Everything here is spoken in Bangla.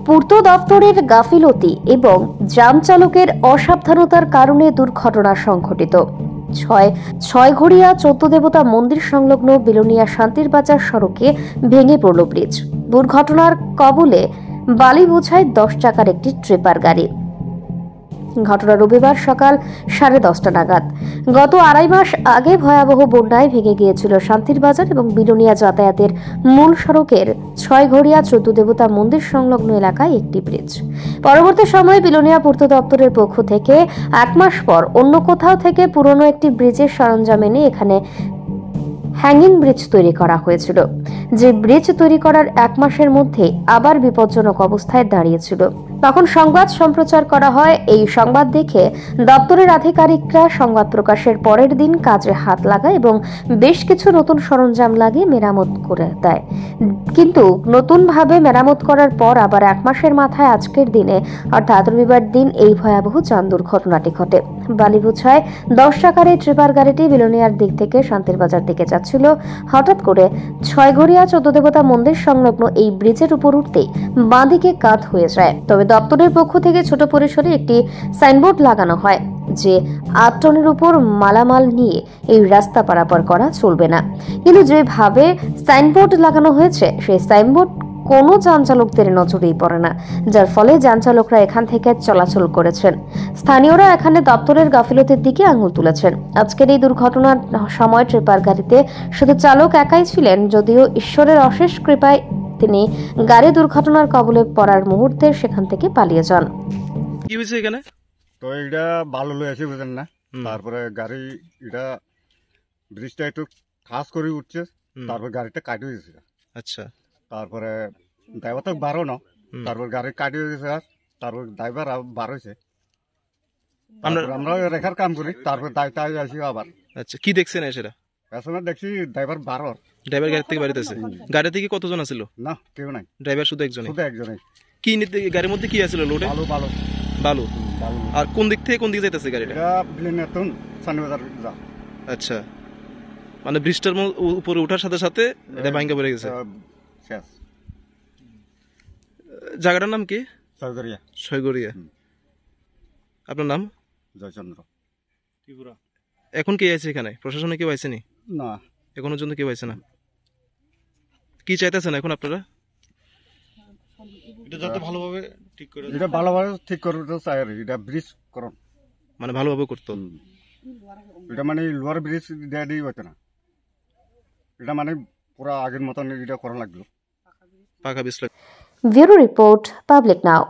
পূর্ত দপ্তরের গাফিলতি এবং যান চালকের অসাবধানতার কারণে দুর্ঘটনা সংঘটিত। ছয়ঘড়িয়া চৌদ্দদেবতা মন্দির সংলগ্ন বিলোনিয়া শান্তির বাজার সড়কে ভেঙে পড়ল ব্রিজ। দুর্ঘটনার কবলে বালি বোঝাই 10 চাকার একটি ট্রেপার গাড়ি। ঘটনা রবিবার সকাল 10:30 নাগাদ। গত আড়াই মাস আগে ভয়াবহ বন্যায় ভেঙে গিয়েছিল শান্তির বাজার এবং বিলোনিয়া যাতায়াতের মূল সড়কের ছয়ঘড়িয়া চৌদ্দদেবতা মন্দির সংলগ্ন এলাকায় একটি ব্রিজ। পরবর্তী সময়ে বিলোনিয়া পূর্ত দপ্তরের পক্ষ থেকে 1 মাস পর অন্য কোথাও থেকে পুরনো একটি ব্রিজের সরঞ্জাম এনে এখানে হ্যাঙ্গিং ব্রিজ তৈরি করা হয়েছিল, যে ব্রিজ তৈরি করার 1 মাসের মধ্যে আবার বিপজ্জনক অবস্থায় দাঁড়িয়েছিল। তখন সংবাদ সম্প্রচার করা হয়। এই সংবাদ দেখে দপ্তরের আধিকারিকরা সংবাদ প্রকাশের পরের দিন কাজে হাত লাগায় এবং বেশ কিছু নতুন সরঞ্জাম লাগিয়ে মেরামত করে দেয়। কিন্তু নতুনভাবে মেরামত করার পর আবার 1 মাসের মাথায় আজকের দিনে অর্থাৎ রবিবার দিন এই ভয়াবহ যান দুর্ঘটনাটি ঘটে। বালিবোঝায় 10 চাকার এই ট্রেপার গাড়িটি বিলোনিয়ার দিক থেকে শান্তির বাজার দিকে যাচ্ছিল। হঠাৎ করে ছয়ঘড়িয়া চৌদ্দদেবতা মন্দির সংলগ্ন এই ব্রিজের উপর উঠতেই বাঁদিকে কাত হয়ে যায়। তবে দপ্তরের পক্ষ থেকে ছোট পরিসরে একটি সাইনবোর্ড লাগানো হয় যে 8 টনের উপর মালামাল নিয়ে এই রাস্তা পারাপার করা চলবে না। কিন্তু যেভাবে সাইনবোর্ড লাগানো হয়েছে সেই সাইনবোর্ড কোনো যান চালকদের নজরেই পড়ে না, যার ফলে যান চালকরা এখান থেকে চলাচল করেছেন। স্থানীয়রা এখানে দপ্তরের গাফিলতির দিকে আঙুল তুলেছেন। আজকের এই দুর্ঘটনার সময় ট্রেপার গাড়িতে শুধু চালক একাই ছিলেন, যদিও ঈশ্বরের অশেষ কৃপায় তিনি গাড়ি দুর্ঘটনার কবলে পড়ার মুহূর্তে সেখান থেকে পালিয়ে যান। কি হয়েছে এখানে? তো এটা ভালো লই আছে বুঝেন না, তারপরে গাড়ি এটা ব্রিজটা একটু খাস করে উঠছে, তারপর গাড়িটা কাটি হয়েছে। আচ্ছা, তারপরে ড্রাইভার তো বারো না, তারপর গাড়ি কাটি হয়ে গেছে, তারপর ড্রাইভার বার হয়েছে। আমরা রেখার কাম করি, তারপর দায়িত্ব আসি আবার। আচ্ছা, কি দেখছেন সেটা? পেছনে দেখছি ড্রাইভার বারো। ড্রাইভার গাড়ি থেকে বাড়িতে আছে? গাড়ি থেকে কতজন আছিল? না, কেউ নাই, ড্রাইভার শুধু একজনই। শুধু একজনই। কি গাড়ির মধ্যে কি আছিল? লোডে বালু বালু বালু। বালু। আর কোন দিক থেকে কোন দিকে যাইতেছে গাড়িটা? এটা বিলিনিয়াতুন শান্তিবাজার যা। আচ্ছা, মানে ব্রিজটার উপরে ওঠার সাথে সাথে এটা ভাঙ্গা পড়ে গেছে। শেষ। জায়গাটার নাম কি? ছয়ঘড়িয়া। ছয়ঘড়িয়া। আপনার নাম? জয়চন্দ্র। এখন কে আছে এখানে? প্রশাসনে কেউ আইসেনি? না, এখনো পর্যন্ত কেউ আইসে না। কি চাইতেছেন এখন আপনারা? এটা যাতে ভালোভাবে ঠিক করে, এটা ভালোভাবে ঠিক করে চাই আর এটা ব্রিজ করুন, মানে ভালোভাবে করতো। এটা মানে লোয়ার ব্রিজ দেয়া দিয়ে হতো না, এটা মানে পুরো আগের মতন এটা করা লাগলো, পাকা ব্রিজ। ব্যুরো রিপোর্ট, পাবলিক নাও।